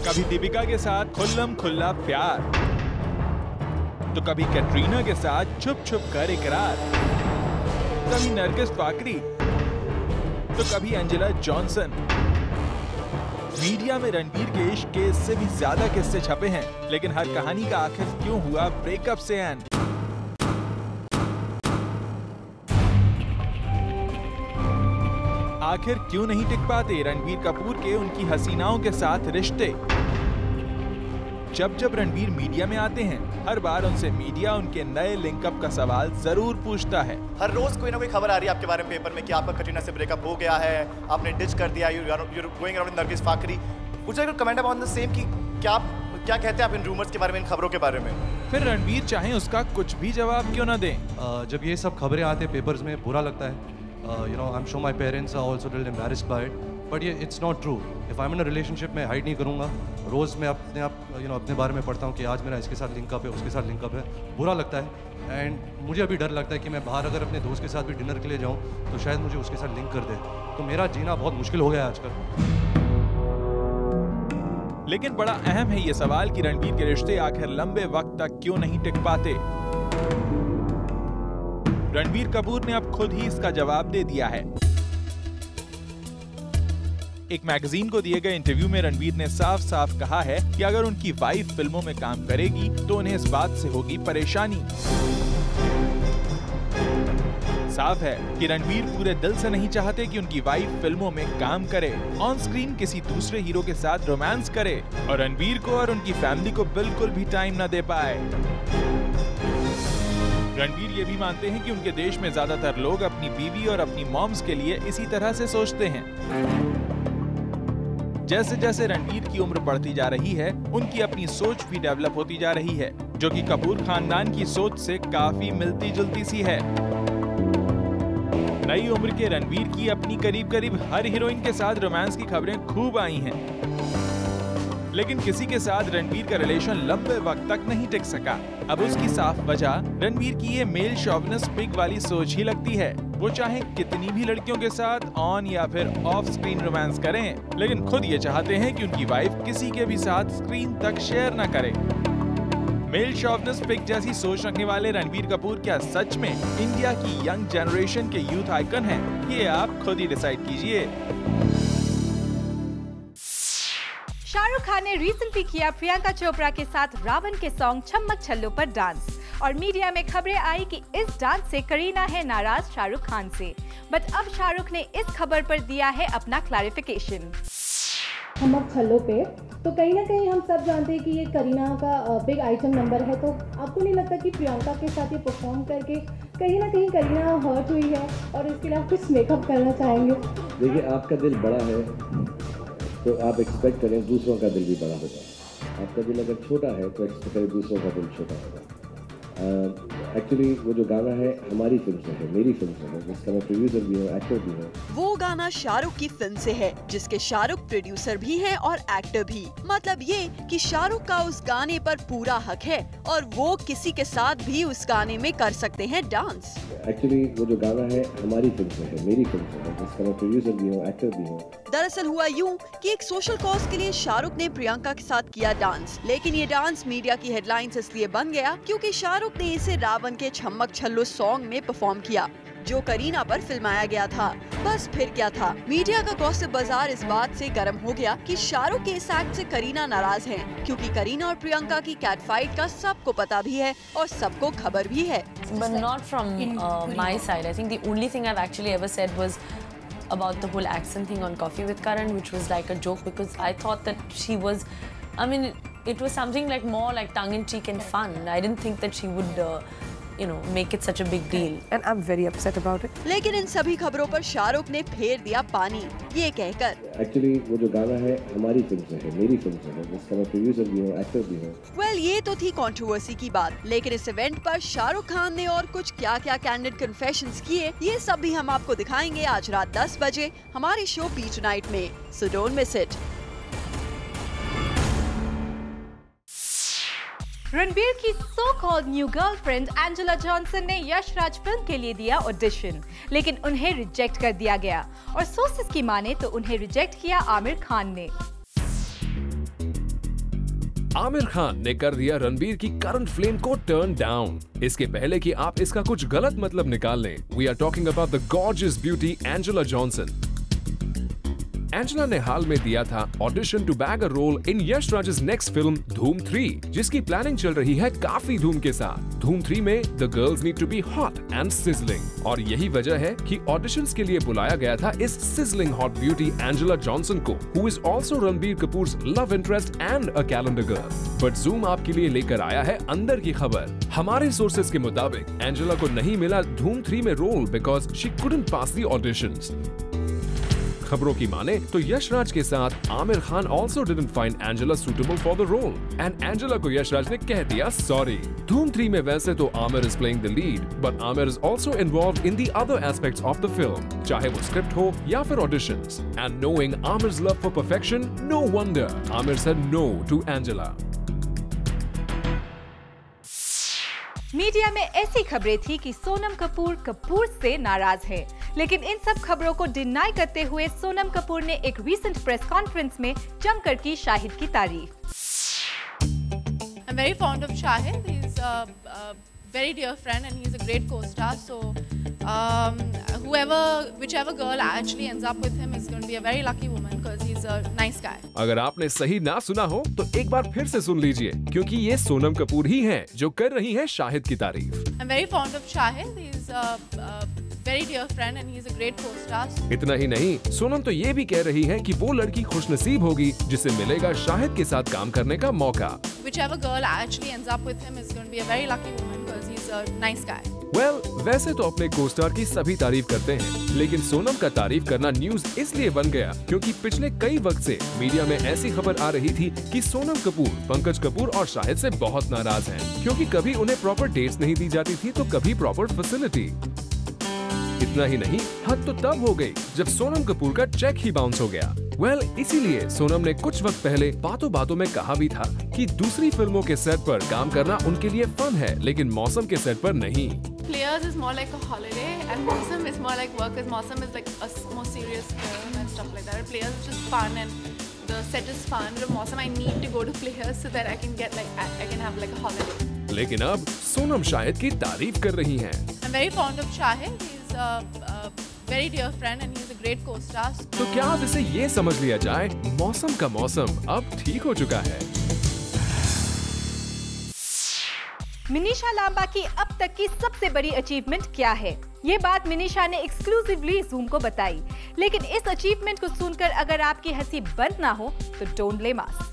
कभी दीपिका के साथ खुल्लम खुल्ला प्यार, तो कभी कैटरीना के साथ छुप छुप कर इकरार, कभी नरगिस फाकरी तो कभी अंजुला जॉनसन। मीडिया में रणबीर के इश्क के इससे भी ज्यादा किस्से छपे हैं, लेकिन हर कहानी का आखिर क्यों हुआ ब्रेकअप से एंड? आखिर क्यों नहीं टिक पाते रणबीर कपूर के उनकी हसीनाओं के साथ रिश्ते? जब रणबीर मीडिया में आते हैं, हर बार उनसे मीडिया उनके नए लिंकअप का सवाल जरूर पूछता है। हर रोज कोई ना कोई खबर आ रही है आपके बारे में पेपर में कि आपका कटरीना से ब्रेकअप हो गया है, आपने डिच कर दिया, you going around Nargis Fakhri. कुछ कमेंट अबाउट द सेम कि क्या कहते हैं आप इन रूमर्स के बारे में, इन खबरों के बारे में? फिर रणबीर चाहे उसका कुछ भी जवाब क्यों न दें। जब ये सब खबरें आते हैं पेपर्स में, बुरा लगता है। I'm sure my parents are also a little embarrassed by it, but yeah, it's not true. If I'm in a relationship, मैं हाइड नहीं करूँगा। रोज़ मैं अपने बारे में पढ़ता हूँ कि आज मेरा इसके साथ लिंकअप है, उसके साथ लिंकअप है। बुरा लगता है एंड मुझे अभी डर लगता है कि मैं बाहर अगर अपने दोस्त के साथ भी डिनर के लिए जाऊँ तो शायद मुझे उसके साथ लिंक कर दे, तो मेरा जीना बहुत मुश्किल हो गया है आजकल। लेकिन बड़ा अहम है ये सवाल कि रणबीर के रिश्ते आखिर लंबे वक्त तक क्यों नहीं टिक पाते। रणबीर कपूर ने अब खुद ही इसका जवाब दे दिया है। एक मैगजीन को दिए गए इंटरव्यू में रणबीर ने साफ साफ कहा है कि अगर उनकी वाइफ फिल्मों में काम करेगी तो उन्हें इस बात से होगी परेशानी। साफ है कि रणबीर पूरे दिल से नहीं चाहते कि उनकी वाइफ फिल्मों में काम करे, ऑन स्क्रीन किसी दूसरे हीरो के साथ रोमांस करे और रणबीर को और उनकी फैमिली को बिल्कुल भी टाइम न दे पाए। रणबीर ये भी मानते हैं कि उनके देश में ज्यादातर लोग अपनी बीवी और अपनी मॉम्स के लिए इसी तरह से सोचते हैं। जैसे जैसे रणबीर की उम्र बढ़ती जा रही है, उनकी अपनी सोच भी डेवलप होती जा रही है, जो कि कपूर खानदान की सोच से काफी मिलती जुलती सी है। नई उम्र के रणबीर की अपनी करीब करीब हर हीरोइन के साथ रोमांस की खबरें खूब आई हैं, लेकिन किसी के साथ रणबीर का रिलेशन लंबे वक्त तक नहीं टिक सका। अब उसकी साफ वजह रणबीर की ये मेल शॉविनिस्ट पिग वाली सोच ही लगती है। वो चाहे कितनी भी लड़कियों के साथ ऑन या फिर ऑफ स्क्रीन रोमांस करें, लेकिन खुद ये चाहते हैं कि उनकी वाइफ किसी के भी साथ स्क्रीन तक शेयर न करे। मेल शॉविनिस्ट पिग जैसी सोच रखने वाले रणबीर कपूर क्या सच में इंडिया की यंग जनरेशन के यूथ आइकन हैं? ये आप खुद ही डिसाइड कीजिए। शाहरुख खान ने रिसेंटली किया प्रियंका चोपड़ा के साथ रावण के सॉन्ग छम्मक छल्लो पर डांस, और मीडिया में खबरें आई कि इस डांस से करीना है नाराज शाहरुख खान से। बट अब शाहरुख ने इस खबर पर दिया है अपना क्लैरिफिकेशन। छम्मक छल्लो पे तो कहीं ना कहीं हम सब जानते हैं कि ये करीना का बिग आइटम नंबर है, तो आपको नहीं लगता कि प्रियंका के साथ ये परफॉर्म करके कहीं ना कहीं करीना हर्ट हुई है और इसके लिए आप कुछ मेकअप करना चाहेंगे? देखिए, आपका दिल बड़ा है तो आप एक्सपेक्ट करें दूसरों का दिल भी बड़ा होगा। आपका दिल अगर छोटा है तो एक्सपेक्ट करें दूसरों का दिल छोटा होगा। एक्चुअली वो जो गाना है हमारी फिल्म से है, मेरी फिल्म से है, जिसका मैं प्रोड्यूसर भी हूँ, एक्टर भी हूँ। वो गाना शाहरुख की फिल्म से है, जिसके शाहरुख प्रोड्यूसर भी हैं और एक्टर भी। मतलब ये कि शाहरुख का उस गाने पर पूरा हक है और वो किसी के साथ भी उस गाने में कर सकते हैं डांस। एक्चुअली वो जो गाना है हमारी फिल्म से है, मेरी फिल्म से है, जिसका मैं प्रोड्यूसर भी हूँ, एक्टर भी हूँ। दरअसल हुआ यूं कि एक सोशल कॉज के लिए शाहरुख ने प्रियंका के साथ किया डांस, लेकिन ये डांस मीडिया की हेडलाइंस इसलिए बन गया क्योंकि शाहरुख ने इसे रावण के छम्मक छल्लो सॉन्ग में परफॉर्म किया, जो करीना पर फिल्माया गया था। बस फिर क्या था, मीडिया का गॉसिप बाजार इस बात से गर्म हो गया कि शाहरुख के इस एक्ट से करीना नाराज हैं, क्योंकि करीना और प्रियंका की कैट फाइट का सबको पता भी है और सबको खबर भी है। But not from my side. I think the only thing I've actually ever said was about the whole accent thing on Coffee with Karan, which was like a joke because I thought that she was, I mean, it was something like more like tongue-in-cheek and fun. I didn't think that she would, make it such a big deal. And I'm very upset about it. लेकिन इन सभी खबरों पर शाहरुख ने फेर दिया पानी, ये कहकर एक्चुअली वो जो गाना है हमारी फिल्म से है, मेरी फिल्म से है, जिसका मैं प्रोड्यूसर भी हूँ, एक्टर भी हूँ। वेल, ये तो थी कंट्रोवर्सी की बात, लेकिन इस इवेंट पर शाहरुख खान ने और कुछ क्या कैंडिड कन्फेशंस किए, ये सब भी हम आपको दिखाएंगे आज रात 10 बजे हमारे शो बीच नाइट में। So don't miss it. Ranbir की so called new girlfriend Angela Johnson ने यश राज फिल्म के लिए दिया ऑडिशन, लेकिन उन्हें रिजेक्ट कर दिया गया और सोर्सेस की माने तो उन्हें रिजेक्ट किया आमिर खान ने। आमिर खान ने कर दिया रणबीर की करंट फ्लेम को टर्न डाउन। इसके पहले कि आप इसका कुछ गलत मतलब निकाल लें, we are talking about the gorgeous beauty Angela Johnson. Angela ने हाल में दिया था audition to bag a role in Yash Raj's next film Dhoom 3, जिसकी प्लानिंग चल रही है काफी धूम के साथ। धूम 3 में the girls need to be hot and sizzling, और यही वजह है कि ऑडिशंस के लिए बुलाया गया था इस sizzling hot beauty Angela Johnson को, who is also Ranbir Kapoor's love interest and a calendar girl. But Zoom आपके लिए लेकर आया है अंदर की खबर। हमारे सोर्सेज के मुताबिक एंजेला को नहीं मिला धूम 3 में role because she couldn't pass the auditions. खबरों की माने तो यशराज के साथ Aamir Khan also didn't find Angela suitable for the role, and Angela को यशराज ने कह दिया सॉरी। धूम 3 में वैसे तो Aamir is playing the lead, but Amir is also involved in the other aspects of the film, चाहे वो स्क्रिप्ट हो या फिर auditions. And knowing Amir's love for perfection, no wonder Amir said no to Angela. Media में ऐसी खबरें थी कि सोनम कपूर से नाराज है, लेकिन इन सब खबरों को डिनाई करते हुए सोनम कपूर ने एक रीसेंट प्रेस कॉन्फ्रेंस में जमकर की शाहिद की तारीफ। I'm very fond of Shahid. He's a very dear friend and he's a great co-star. So whichever girl actually ends up with him is going to be a very lucky woman because he's a nice guy. अगर आपने सही ना सुना हो तो एक बार फिर से सुन लीजिए, क्योंकि ये सोनम कपूर ही हैं जो कर रही हैं शाहिद की तारीफ। I'm very fond of Shahid. He's a very dear friend and he's a great co-star. इतना ही नहीं, सोनम तो ये भी कह रही है कि वो लड़की खुशनसीब होगी जिसे मिलेगा शाहिद के साथ काम करने का मौका। Whichever girl actually ends up with him is going to be a very lucky woman because he's a nice guy. वैसे तो अपने को-स्टार की सभी तारीफ करते हैं, लेकिन सोनम का तारीफ करना न्यूज इसलिए बन गया क्योंकि पिछले कई वक्त से मीडिया में ऐसी खबर आ रही थी कि सोनम कपूर पंकज कपूर और शाहिद से बहुत नाराज हैं, क्योंकि कभी उन्हें प्रॉपर डेट्स नहीं दी जाती थी तो कभी प्रॉपर फैसिलिटी। इतना ही नहीं, हद तो तब हो गई जब सोनम कपूर का चेक ही बाउंस हो गया। इसीलिए सोनम ने कुछ वक्त पहले बातों बातों में कहा भी था कि दूसरी फिल्मों के सेट पर काम करना उनके लिए फन है, लेकिन मौसम के सेट पर नहीं। Players is more like a holiday and Mausam is more like work, because Mausam is like a more serious film and stuff like that. And Players is just fun and the set is fun. But Mausam I need to go to Players so that I can get like I can have like a holiday. लेकिन अब सोनम शाहिद की तारीफ कर रही हैं। I'm very fond of Shahid. He's a very dear friend and he's a great co-star. तो क्या अब इसे ये समझ लिया जाए, मौसम का मौसम अब ठीक हो चुका है। मिनीषा लांबा की अब तक की सबसे बड़ी अचीवमेंट क्या है? ये बात मिनीषा ने एक्सक्लूसिवली जूम को बताई, लेकिन इस अचीवमेंट को सुनकर अगर आपकी हंसी बंद ना हो तो डोंट ब्लेम अस।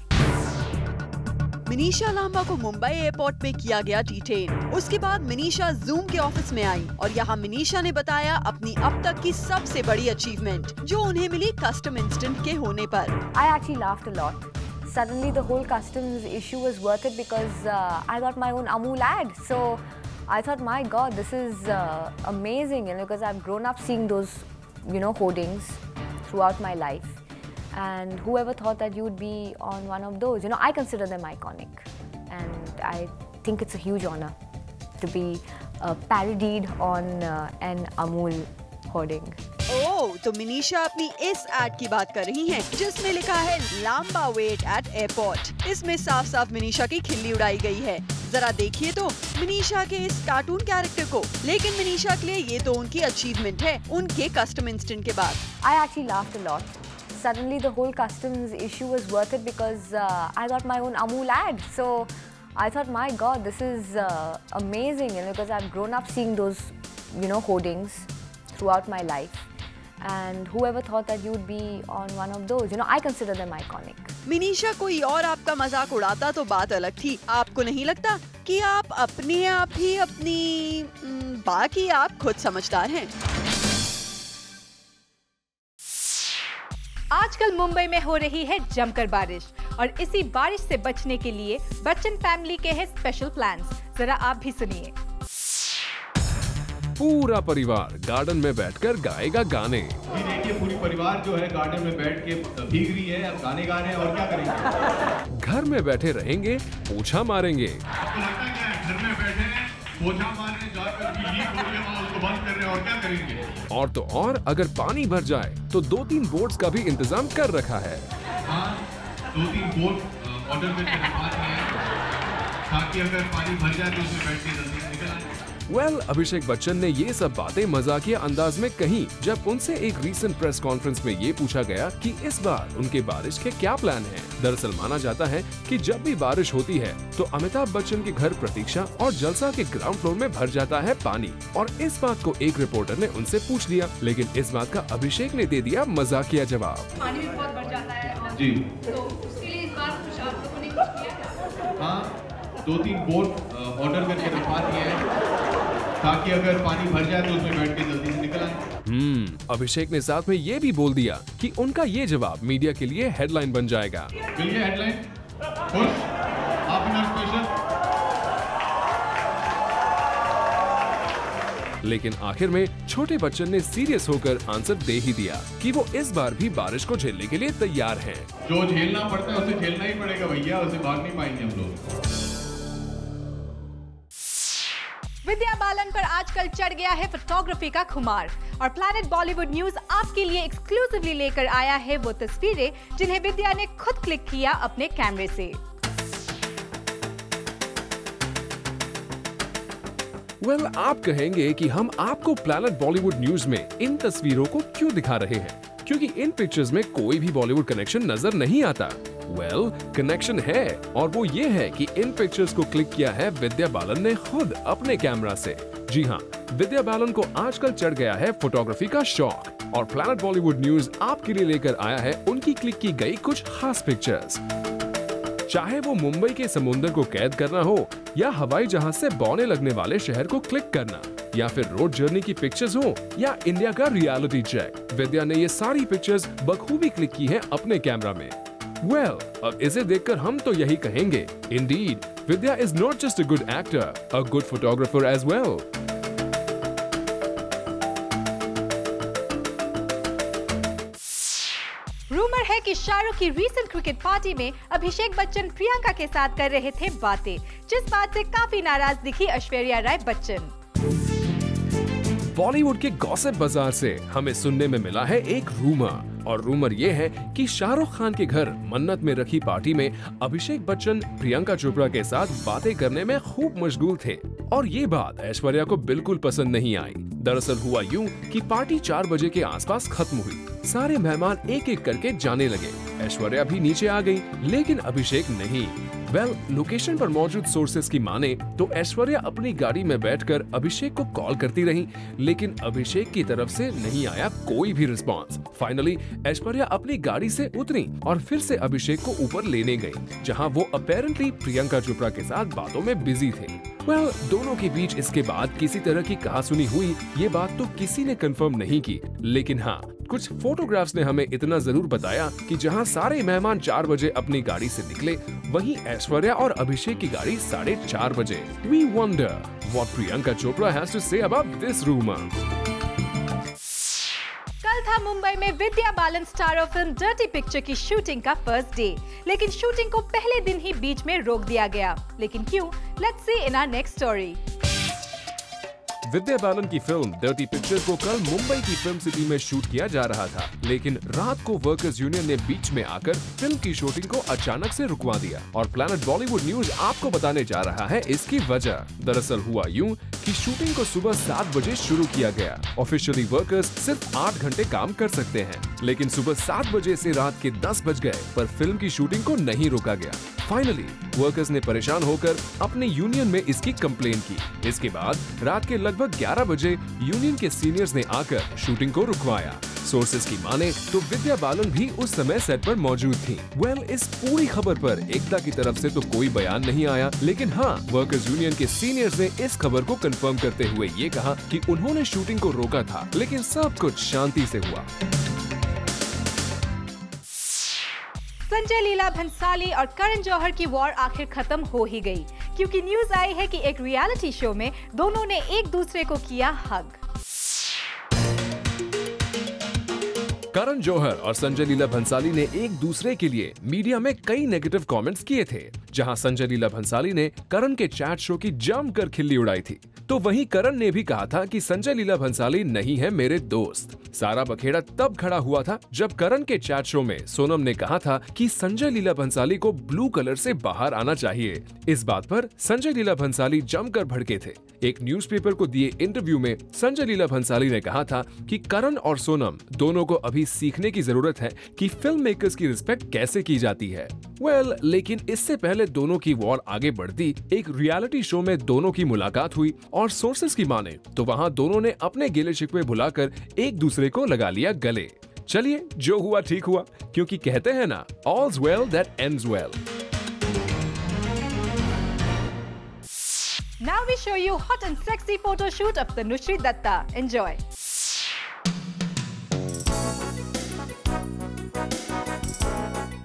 मिनीषा लांबा को मुंबई एयरपोर्ट में किया गया डिटेन। उसके बाद मिनीषा जूम के ऑफिस में आई और यहाँ मिनीषा ने बताया अपनी अब तक की सबसे बड़ी अचीवमेंट, जो उन्हें मिली कस्टम इंस्टेंट के होने पर। I actually laughed a lot. Suddenly the whole customs issue was worth it because I got my own Amul ad. So I thought, my God, this is amazing, because I've grown up seeing those, hoardings throughout my life. And whoever thought that you would be on one of those, I consider them iconic. And I think it's a huge honor to be parodied on an Amul hoarding. ओह, तो मिनीषा अपनी इस add की बात कर रही हैं, जिसमें लिखा है लांबा वेट एट एयरपोर्ट। इसमें साफ साफ मिनीषा की खिल्ली उड़ाई गई है। जरा देखिए तो मिनीषा के इस कार्टून कैरेक्टर को। लेकिन मिनीषा के लिए ये तो उनकी अचीवमेंट है, उनके कस्टम इंस्टेंट के बाद। I actually laughed a lot. Suddenly the whole customs issue was worth it because I got my own Amul ad. So I thought, my God, this is amazing, because I've grown up seeing those, hoardings throughout my life. And whoever thought that you would be on one of those, I consider them iconic. Minissha कोई और आपका मजाक उड़ाता तो बात अलग थी। आपको नहीं लगता कि आप अपने आप ही अपनी बाकी आप खुद समझदार हैं? आजकल मुंबई में हो रही है जमकर बारिश, और इसी बारिश से बचने के लिए बच्चन फैमिली के हैं स्पेशल प्लान्स। जरा आप भी सुनिए। पूरा परिवार गार्डन में बैठकर गाएगा गाने। देखिए, पूरी परिवार जो है गार्डन में बैठ के भीग रही है, अब गाने गा रहे हैं, और क्या करेंगे? घर में बैठे रहेंगे, पोछा मारेंगे। आपको लगता है क्या घर में बैठे पोछा मारने जाकर भी लीक हो गया, उसको बंद कर रहे हैं, और क्या करेंगे? और तो और, अगर पानी भर जाए तो 2-3 बोट्स का भी इंतजाम कर रखा है। हाँ, 2-3 बोट ऑर्डर करके रखवा दिए हैं ताकि अगर पानी भर जाए तो उसमें बैठ के जल्दी से निकल आए। अभिषेक बच्चन ने ये सब बातें मजाकिया अंदाज में कही जब उनसे एक रीसेंट प्रेस कॉन्फ्रेंस में ये पूछा गया कि इस बार उनके बारिश के क्या प्लान हैं। दरअसल माना जाता है कि जब भी बारिश होती है तो अमिताभ बच्चन के घर प्रतीक्षा और जलसा के ग्राउंड फ्लोर में भर जाता है पानी, और इस बात को एक रिपोर्टर ने उनसे पूछ लिया, लेकिन इस बात का अभिषेक ने दे दिया मजाकिया जवाब। पानी भी बहुत भर जाता है जी, तो उसके लिए इस बार कुछ आप लोगों ने कुछ किया? हाँ, 2-3 बोट ऑर्डर करके रखवा दिए हैं ताकि अगर पानी भर जाए तो उसमें बैठ के जल्दी से निकल आए। अभिषेक ने साथ में ये भी बोल दिया कि उनका ये जवाब मीडिया के लिए हेडलाइन बन जाएगा। मिल गया हेडलाइन? खुश? Half an hour special? लेकिन आखिर में छोटे बच्चन ने सीरियस होकर आंसर दे ही दिया कि वो इस बार भी बारिश को झेलने के लिए तैयार हैं। जो झेलना पड़ता है उसे झेलना ही पड़ेगा भैया, उसे भाग नहीं पाएंगे हम लोग। विद्या बालन पर आजकल चढ़ गया है फोटोग्राफी का खुमार, और प्लैनेट बॉलीवुड न्यूज आपके लिए एक्सक्लूसिवली लेकर आया है वो तस्वीरें जिन्हें विद्या ने खुद क्लिक किया अपने कैमरे से। आप कहेंगे कि हम आपको प्लैनेट बॉलीवुड न्यूज में इन तस्वीरों को क्यों दिखा रहे हैं, क्योंकि इन पिक्चर्स में कोई भी बॉलीवुड कनेक्शन नजर नहीं आता। कनेक्शन है, और वो ये है कि इन पिक्चर्स को क्लिक किया है विद्या बालन ने खुद अपने कैमरा से। जी हाँ, विद्या बालन को आजकल चढ़ गया है फोटोग्राफी का शौक, और प्लैनेट बॉलीवुड न्यूज आपके लिए लेकर आया है उनकी क्लिक की गई कुछ खास पिक्चर्स। चाहे वो मुंबई के समुंदर को कैद करना हो, या हवाई जहाज से बौने लगने वाले शहर को क्लिक करना, या फिर रोड जर्नी की पिक्चर्स हो, या इंडिया का रियलिटी चेक, विद्या ने ये सारी पिक्चर्स बखूबी क्लिक की है अपने कैमरा में। अब इसे देखकर हम तो यही कहेंगे, indeed Vidya is not just a good actor, a good photographer as well. Rumour है कि शाहरुख की रीसेंट क्रिकेट पार्टी में अभिषेक बच्चन प्रियंका के साथ कर रहे थे बातें, जिस बात से काफी नाराज दिखी ऐश्वर्या राय बच्चन। बॉलीवुड के गॉसिप बाजार से हमें सुनने में मिला है एक रूमर, और रूमर ये है कि शाहरुख खान के घर मन्नत में रखी पार्टी में अभिषेक बच्चन प्रियंका चोपड़ा के साथ बातें करने में खूब मशगूल थे, और ये बात ऐश्वर्या को बिल्कुल पसंद नहीं आई। दरअसल हुआ यूं कि पार्टी 4 बजे के आसपास खत्म हुई, सारे मेहमान एक एक करके जाने लगे, ऐश्वर्या भी नीचे आ गई, लेकिन अभिषेक नहीं। लोकेशन पर मौजूद सोर्सेस की माने तो ऐश्वर्या अपनी गाड़ी में बैठकर अभिषेक को कॉल करती रही, लेकिन अभिषेक की तरफ से नहीं आया कोई भी रिस्पांस। फाइनली ऐश्वर्या अपनी गाड़ी से उतरी और फिर से अभिषेक को ऊपर लेने गई, जहां वो अपेरेंटली प्रियंका चोपड़ा के साथ बातों में बिजी थे। दोनों के बीच इसके बाद किसी तरह की कहासुनी हुई, ये बात तो किसी ने कंफर्म नहीं की, लेकिन हाँ, कुछ फोटोग्राफ्स ने हमें इतना जरूर बताया कि जहां सारे मेहमान 4 बजे अपनी गाड़ी से निकले, वहीं ऐश्वर्या और अभिषेक की गाड़ी 4:30 बजे। We wonder what Priyanka Chopra has to say about this rumor. कल था मुंबई में Vidya Balan starrer film dirty picture की शूटिंग का फर्स्ट डे, लेकिन शूटिंग को पहले दिन ही बीच में रोक दिया गया। लेकिन क्यों? Let's see in our next story. Vidya Balan की फिल्म डर्टी पिक्चर को कल मुंबई की फिल्म सिटी में शूट किया जा रहा था, लेकिन रात को वर्कर्स यूनियन ने बीच में आकर फिल्म की शूटिंग को अचानक से रुकवा दिया, और प्लैनेट बॉलीवुड न्यूज आपको बताने जा रहा है इसकी वजह। दरअसल हुआ यूं कि शूटिंग को सुबह 7 बजे शुरू किया गया। ऑफिशियली वर्कर्स सिर्फ 8 घंटे काम कर सकते हैं, लेकिन सुबह 7 बजे से रात के 10 बज गए पर फिल्म की शूटिंग को नहीं रोका गया। फाइनली वर्कर्स ने परेशान होकर अपने यूनियन में इसकी कंप्लेन की। इसके बाद रात के लगभग 11 बजे यूनियन के सीनियर्स ने आकर शूटिंग को रुकवाया। सोर्सेज की माने तो विद्या बालन भी उस समय सेट पर मौजूद थी। इस पूरी खबर पर एकता की तरफ से तो कोई बयान नहीं आया, लेकिन हाँ, वर्कर्स यूनियन के सीनियर्स ने इस खबर को कंफर्म करते हुए ये कहा कि उन्होंने शूटिंग को रोका था, लेकिन सब कुछ शांति से हुआ। संजय लीला भंसाली और करण जौहर की वॉर आखिर खत्म हो ही गई, क्योंकि न्यूज आई है कि एक रियलिटी शो में दोनों ने एक दूसरे को किया हग। करण जौहर और संजय लीला भंसाली ने एक दूसरे के लिए मीडिया में कई नेगेटिव कमेंट्स किए थे, जहां संजय लीला भंसाली ने करण के चैट शो की जमकर खिल्ली उड़ाई थी, तो वहीं करण ने भी कहा था कि संजय लीला भंसाली नहीं है मेरे दोस्त। सारा बखेड़ा तब खड़ा हुआ था जब करण के चैट शो में सोनम ने कहा था कि संजय लीला भंसाली को ब्लू कलर से बाहर आना चाहिए। इस बात पर संजय लीला भंसाली जमकर भड़के थे। एक न्यूज़पेपर को दिए इंटरव्यू में संजय लीला भंसाली ने कहा था कि करण और सोनम दोनों को अभी सीखने की जरूरत है कि फिल्म मेकर्स की रिस्पेक्ट कैसे की जाती है। लेकिन इससे पहले दोनों की वॉर आगे बढ़ती एक रियलिटी शो में दोनों की मुलाकात हुई और सोर्सेस की माने तो वहां दोनों ने अपने गिले शिकवे भुलाकर एक दूसरे को लगा लिया गले। चलिए, जो हुआ ठीक हुआ, क्योंकि कहते हैं ना, all's well that ends well। Now we show you hot and sexy photo shoot of Tanushri Datta. Enjoy.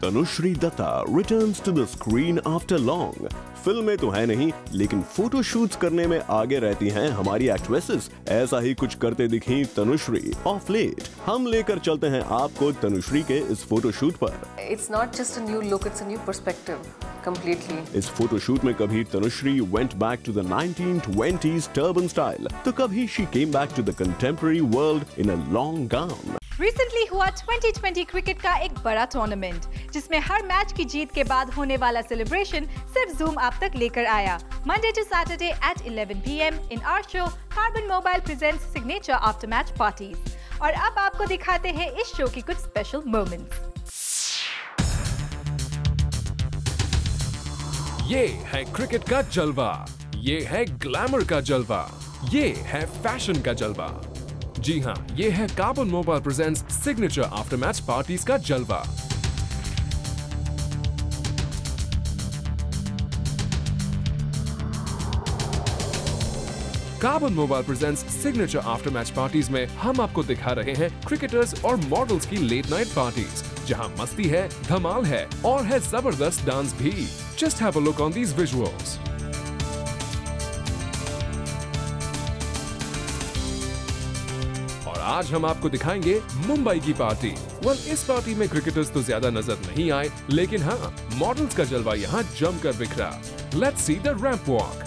Tanushri Datta returns to the screen after long. फिल्में तो है नहीं, लेकिन फोटो शूट्स करने में आगे रहती हैं हमारी एक्ट्रेसेस। ऐसा ही कुछ करते दिखी तनुश्री ऑफ लेट। हम लेकर चलते हैं आपको तनुश्री के इस फोटो शूट पर। It's not just a new look, it's a new perspective, completely. इस फोटो शूट में कभी Tanushree went back to the 1920s turban style, तो कभी she came back to the contemporary world in a long gown। Recently हुआ 2020 cricket का एक बड़ा tournament, जिसमें हर मैच की जीत के बाद होने वाला सेलिब्रेशन सिर्फ जूम आप तक लेकर आया। Monday to Saturday at 11 PM in our show, Carbon Mobile presents signature after match parties। और अब आपको दिखाते हैं इस शो की कुछ स्पेशल मोमेंट्स। ये है क्रिकेट का जलवा, ये है ग्लैमर का जलवा, ये है फैशन का जलवा। जी हाँ, ये है carbon mobile presents signature after match parties का जलवा। Carbon mobile presents signature after match parties में हम आपको दिखा रहे हैं क्रिकेटर्स और मॉडल्स की लेट नाइट पार्टीज, जहां मस्ती है, धमाल है और है जबरदस्त डांस भी। Just have a look on these visuals. आज हम आपको दिखाएंगे मुंबई की पार्टी। इस पार्टी में क्रिकेटर्स तो ज्यादा नजर नहीं आए, लेकिन हाँ, मॉडल्स का जलवा यहाँ जमकर बिखरा। Let's see the ramp walk.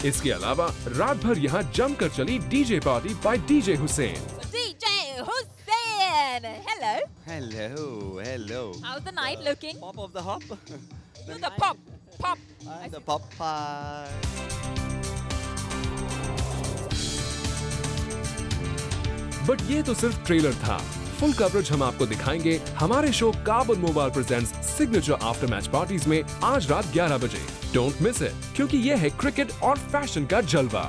इसके अलावा रात भर यहाँ जमकर चली DJ party by DJ Hussain. DJ Hussain! Hello. Hello, hello. How's the night looking? Pop of the hop. Do the pop, pop. The pop pie. But ये तो सिर्फ ट्रेलर था। फुल कवरेज हम आपको दिखाएंगे हमारे show carbon mobile presents signature after match parties में आज रात 11 बजे। डोंट मिस इट, क्योंकि ये है क्रिकेट और फैशन का जलवा।